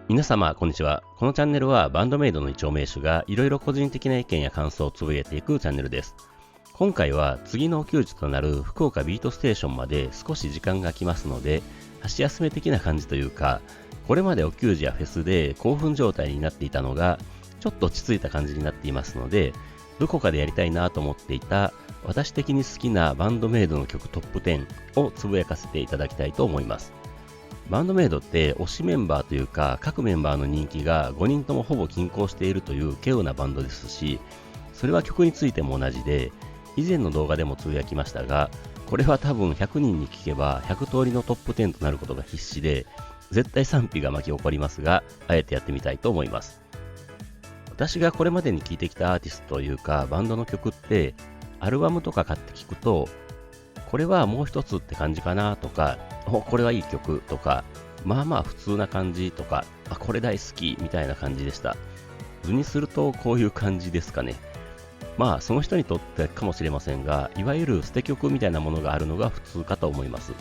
皆様、こんにちは。このチャンネルはバンドメイドの一丁名手がいろいろ個人的な意見や感想をつぶやいていくチャンネルです。今回は次のお給仕となる福岡ビートステーションまで少し時間が空きますので、箸休め的な感じというか、これまでお給仕やフェスで興奮状態になっていたのが、ちょっと落ち着いた感じになっていますので、どこかでやりたいなと思っていた私的に好きなバンドメイドの曲トップ10をつぶやかせていただきたいと思います。バンドメイドって推しメンバーというか各メンバーの人気が5人ともほぼ均衡しているという稀有なバンドですし、それは曲についても同じで、以前の動画でもつぶやきましたが、これは多分100人に聞けば100通りのトップ10となることが必至で、絶対賛否が巻き起こりますが、あえてやってみたいと思います。私がこれまでに聴いてきたアーティストというかバンドの曲って、アルバムとか買って聞くと、これはもう一つって感じかなとか、これはいい曲とか、まあまあ普通な感じとか、これ大好きみたいな感じでした。図にするとこういう感じですかね。まあその人にとってかもしれませんが、いわゆる捨て曲みたいなものがあるのが普通かと思います。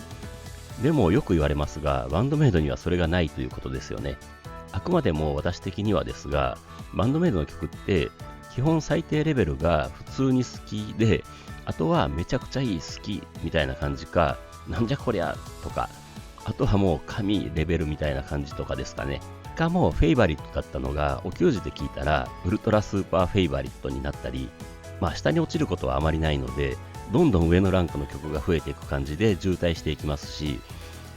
でもよく言われますが、バンドメイドにはそれがないということですよね。あくまでも私的にはですが、バンドメイドの曲って基本最低レベルが普通に好きで、あとはめちゃくちゃいい好きみたいな感じか、なんじゃこりゃとか、あとはもう神レベルみたいな感じとかですかね。しかもフェイバリットだったのがお給仕で聞いたらウルトラスーパーフェイバリットになったり、下に落ちることはあまりないので、どんどん上のランクの曲が増えていく感じで渋滞していきますし、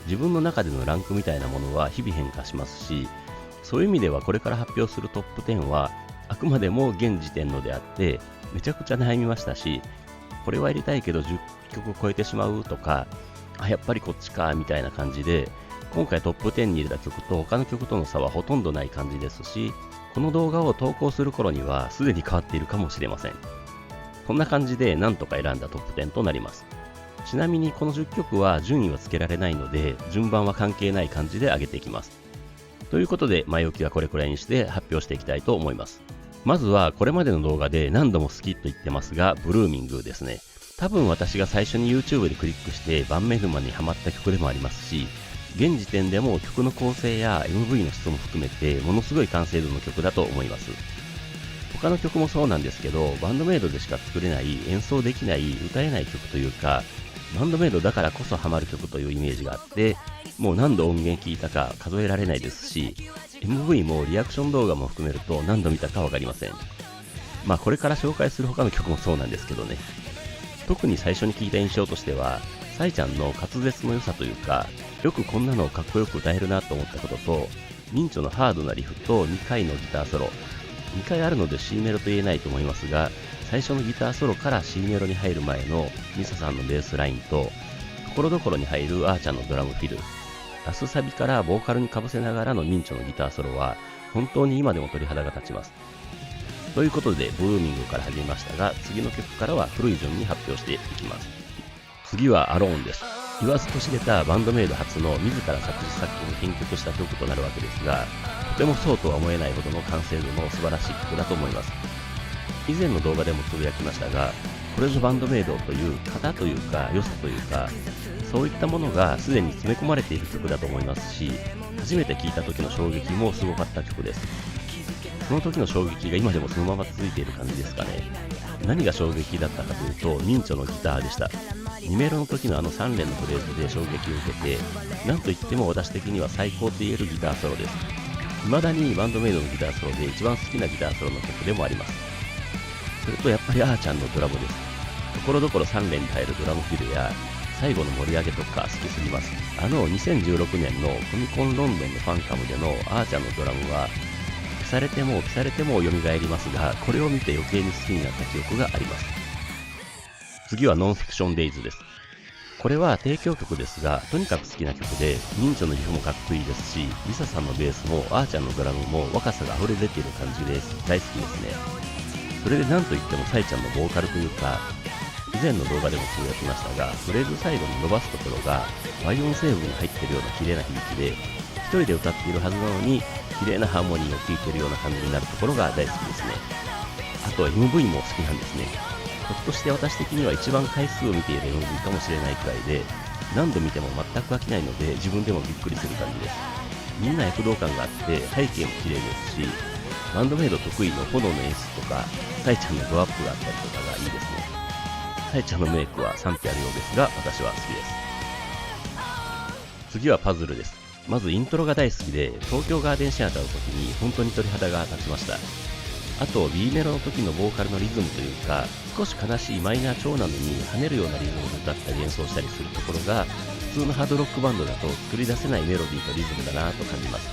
自分の中でのランクみたいなものは日々変化しますし、そういう意味ではこれから発表するトップ10はあくまでも現時点のであって、めちゃくちゃ悩みましたし、これはやりたいけど10曲超えてしまうとか、やっぱりこっちかみたいな感じで、今回トップ10に入れた曲と他の曲との差はほとんどない感じですし、この動画を投稿する頃にはすでに変わっているかもしれません。こんな感じでなんとか選んだトップ10となります。ちなみにこの10曲は順位はつけられないので、順番は関係ない感じで上げていきます。ということで、前置きはこれくらいにして発表していきたいと思います。まずはこれまでの動画で何度も好きと言ってますが、ブルーミングですね。多分私が最初に YouTube でクリックしてバンメルマンにハマった曲でもありますし、現時点でも曲の構成や MV の質も含めてものすごい完成度の曲だと思います。他の曲もそうなんですけど、バンドメイドでしか作れない、演奏できない、歌えない曲というか、バンドメイドだからこそハマる曲というイメージがあって、もう何度音源聴いたか数えられないですし、MV もリアクション動画も含めると何度見たかわかりません。これから紹介する他の曲もそうなんですけどね。特に最初に聞いた印象としては、サイちゃんの滑舌の良さというか、よくこんなのをかっこよく歌えるなと思ったことと、ミンチョのハードなリフと2回のギターソロ。2回あるので C メロと言えないと思いますが、最初のギターソロから C メロに入る前のミサさんのベースラインと、ところどころに入るあーちゃんのドラムフィル、ラスサビからボーカルにかぶせながらのミンチョのギターソロは、本当に今でも鳥肌が立ちます。ということで、ブルーミングから始めましたが、次の曲からは古い順に発表していきます。次はアローンです。言わずと知れたバンドメイド初の自ら作詞作曲に編曲した曲となるわけですが、とてもそうとは思えないほどの完成度の素晴らしい曲だと思います。以前の動画でもつぶやきましたが、これぞバンドメイドという型というか良さというか、そういったものがすでに詰め込まれている曲だと思いますし、初めて聴いた時の衝撃もすごかった曲です。その時の衝撃が今でもそのまま続いている感じですかね。何が衝撃だったかというと、ミンチョのギターでした。2メロの時の3連のフレーズで衝撃を受けて、なんといっても私的には最高と言えるギターソロです。未だにバンドメイドのギターソロで一番好きなギターソロの曲でもあります。それとやっぱりあーちゃんのドラムです。ところどころ3連に入るドラムフィルや、最後の盛り上げとか好きすぎます。2016年のコミコンロンドンのファンカムでのあーちゃんのドラムは、消されても蘇りますが、これを見て余計に好きになった記憶があります。次はノンフィクションデイズです。これは提供曲ですが、とにかく好きな曲で、ミンチョのリフもかっこいいですし、リサさんのベースもあーちゃんのドラムも若さが溢れ出ている感じです。大好きですね。それで何といってもサイちゃんのボーカルというか、以前の動画でもつぶやきましたが、フレーズ最後に伸ばすところが倍音成分に入っているような綺麗な響きで、一人で歌っているはずなのに綺麗なハーモニーを聴いているような感じになるところが大好きですね。あと MV も好きなんですね。ひょっとして私的には一番回数を見ている MV かもしれないくらいで、何度見ても全く飽きないので自分でもびっくりする感じです。みんな躍動感があって背景も綺麗ですし、バンドメイド得意の炎の演出とか、サイちゃんのドアップがあったりとかがいいですね。サイちゃんのメイクは賛否あるようですが、私は好きです。次はパズルです。まずイントロが大好きで、東京ガーデンシアターの時に本当に鳥肌が立ちました。あと B メロの時のボーカルのリズムというか、少し悲しいマイナー調なのに跳ねるようなリズムで歌ったり演奏したりするところが、普通のハードロックバンドだと作り出せないメロディーとリズムだなと感じます。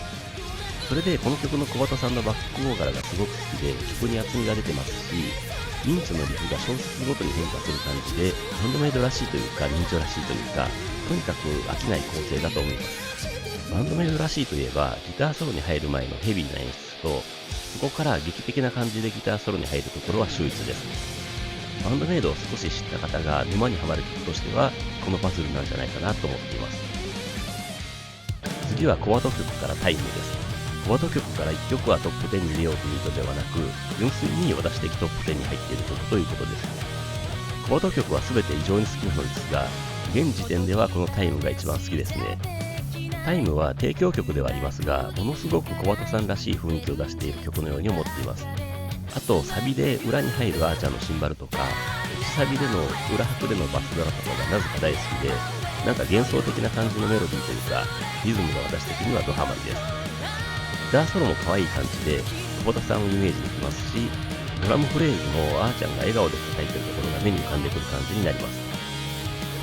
それでこの曲の小鳩さんのバックボーカルがすごく好きで、曲に厚みが出てますし、ミンチのリフが小節ごとに変化する感じで、ハンドメイドらしいというか、ミンチョらしいというか、とにかく飽きない構成だと思います。バンドメイドらしいといえば、ギターソロに入る前のヘビーな演出と、そこから劇的な感じでギターソロに入るところは秀逸です。バンドメイドを少し知った方が沼にはまる曲としては、このパズルなんじゃないかなと思っています。次はコアド曲からタイムです。コアド曲から1曲はトップ10に入れようというのではなく、純粋に私的トップ10に入っている曲ということです。コアド曲は全て異常に好きなのですが、現時点ではこのタイムが一番好きですね。タイムは提供曲ではありますが、ものすごく小鳩さんらしい雰囲気を出している曲のように思っています。あと、サビで裏に入るアーチャーのシンバルとか、内サビでの裏拍でのバスドラとかがなぜか大好きで、なんか幻想的な感じのメロディーというか、リズムが私的にはドハマりです。ギターソロも可愛い感じで、小鳩さんをイメージできますし、ドラムフレーズもあーちゃんが笑顔で叩いているところが目に浮かんでくる感じになります。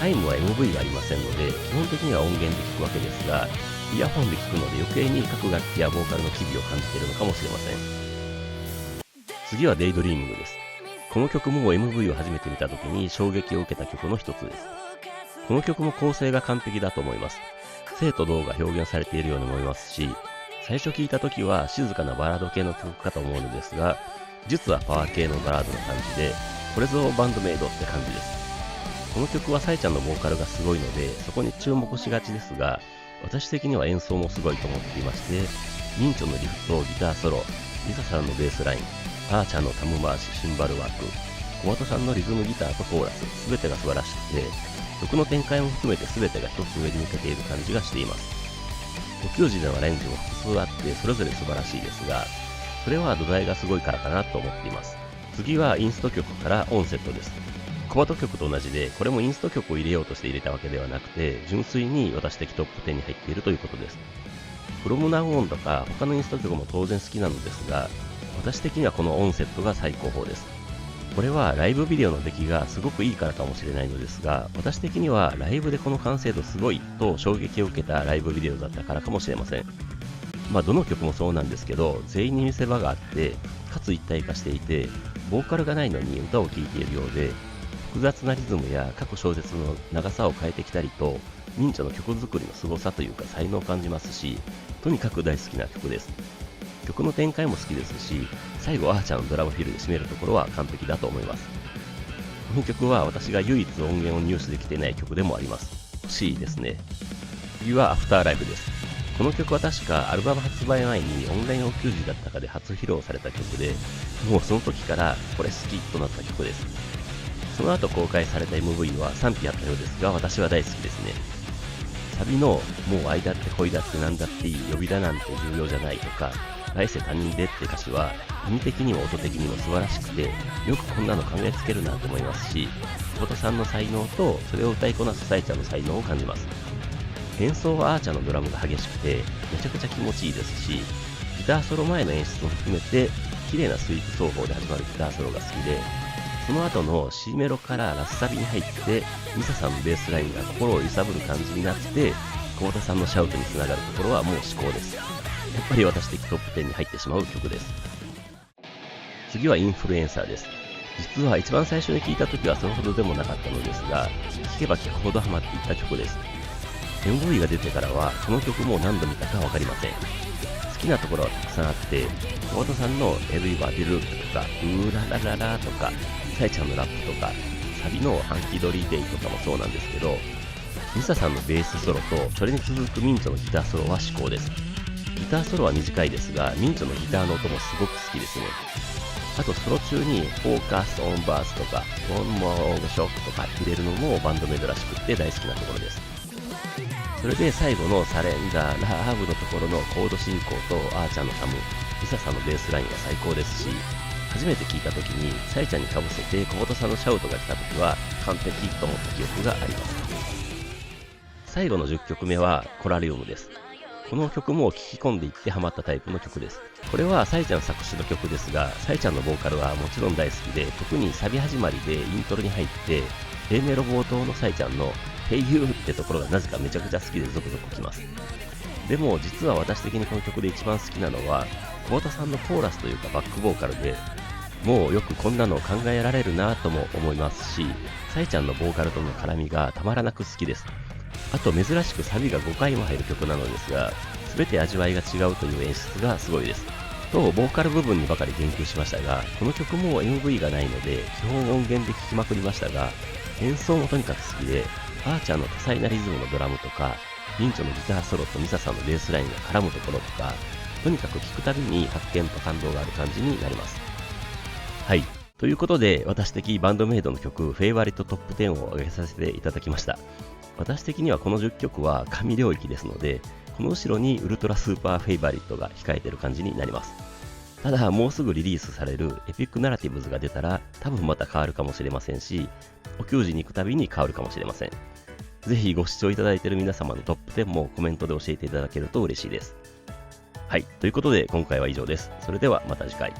タイムは MV がありませんので、基本的には音源で聴くわけですが、イヤホンで聴くので余計に各楽器やボーカルの機微を感じているのかもしれません。次はデイドリーミングです。この曲も MV を初めて見た時に衝撃を受けた曲の一つです。この曲も構成が完璧だと思います。生と動が表現されているように思いますし、最初聴いた時は静かなバラード系の曲かと思うのですが、実はパワー系のバラードな感じで、これぞバンドメイドって感じです。この曲はサイちゃんのボーカルがすごいので、そこに注目しがちですが、私的には演奏もすごいと思っていまして、ミンチョのリフとギターソロ、リサさんのベースライン、アーチャーのタム回し、シンバルワーク、小鳩さんのリズムギターとコーラス、すべてが素晴らしくて、曲の展開も含めて全てが一つ上に向けている感じがしています。呼吸時でのアレンジも複数あってそれぞれ素晴らしいですが、それは土台がすごいからかなと思っています。次はインスト曲からオンセットです。小鳩曲と同じで、これもインスト曲を入れようとして入れたわけではなくて、純粋に私的トップ10に入っているということです。From Now Onとか他のインスト曲も当然好きなのですが、私的にはこのオンセットが最高峰です。これはライブビデオの出来がすごくいいからかもしれないのですが、私的にはライブでこの完成度すごいと衝撃を受けたライブビデオだったからかもしれません。どの曲もそうなんですけど、全員に見せ場があって、かつ一体化していて、ボーカルがないのに歌を聴いているようで、複雑なリズムや各小節の長さを変えてきたりと、ミンチョの曲作りの凄さというか才能を感じますし、とにかく大好きな曲です。曲の展開も好きですし、最後アーチャーのドラムフィルで締めるところは完璧だと思います。この曲は私が唯一音源を入手できていない曲でもあります。欲しいですね。次はアフターライブです。この曲は確かアルバム発売前にオンラインお給仕だったかで初披露された曲で、もうその時からこれ好きとなった曲です。その後公開された MV は賛否あったようですが、私は大好きですね。サビのもう愛だって恋だってなんだっていい、呼びだなんて重要じゃないとか、来世他人でって歌詞は意味的にも音的にも素晴らしくて、よくこんなの考えつけるなと思いますし、小鳩さんの才能とそれを歌いこなすサイちゃんの才能を感じます。演奏はアーチャーのドラムが激しくてめちゃくちゃ気持ちいいですし、ギターソロ前の演出も含めて綺麗なスイープ奏法で始まるギターソロが好きで、その後の C メロからラスサビに入ってミサさんのベースラインが心を揺さぶる感じになって、小畑さんのシャウトにつながるところはもう至高です。やっぱり私的トップ10に入ってしまう曲です。次はインフルエンサーです。実は一番最初に聴いた時はそれほどでもなかったのですが、聴けば聴くほどハマっていった曲です。MV が出てからはこの曲も何度見たかわかりません。好きなところはたくさんあって、小畑さんのエブリバーディループとか、ウーララララとか、サイちゃんのラップとか、サビのハンキドリーデイとかもそうなんですけど、ミサさんのベースソロとそれに続くミンチョのギターソロは至高です。ギターソロは短いですが、ミンチョのギターの音もすごく好きですね。あとソロ中にフォーカスオンバースとか、ワンモーショックとか入れるのもバンドメイドらしくって大好きなところです。それで最後のサレンダー、ラーブのところのコード進行とアーチャーのタム、リサさんのベースラインは最高ですし、初めて聞いた時にサイちゃんにかぶせて小本さんのシャウトが来た時は完璧と思った記憶があります。最後の10曲目はコラリウムです。この曲も聴き込んでいってハマったタイプの曲です。これはサイちゃん作詞の曲ですが、サイちゃんのボーカルはもちろん大好きで、特にサビ始まりでイントロに入って A メロ冒頭のサイちゃんの Hey You ってところがなぜかめちゃくちゃ好きでゾクゾクきます。でも実は私的にこの曲で一番好きなのは小畑さんのコーラスというかバックボーカルで、もうよくこんなの考えられるなとも思いますし、サイちゃんのボーカルとの絡みがたまらなく好きです。あと珍しくサビが5回も入る曲なのですが、全て味わいが違うという演出がすごいです。と、ボーカル部分にばかり言及しましたが、この曲も MV がないので基本音源で聴きまくりましたが、演奏もとにかく好きで、あーちゃんの多彩なリズムのドラムとか、リンチョのギターソロとミサさんのベースラインが絡むところとか、とにかく聴くたびに発見と感動がある感じになります。はい。ということで、私的バンドメイドの曲、フェイバリットトップ10を上げさせていただきました。私的にはこの10曲は神領域ですので、この後ろにウルトラスーパーフェイバリットが控えている感じになります。ただ、もうすぐリリースされるエピックナラティブズが出たら、多分また変わるかもしれませんし、お給仕に行くたびに変わるかもしれません。ぜひご視聴いただいている皆様のトップ10もコメントで教えていただけると嬉しいです。はい、ということで今回は以上です。それではまた次回。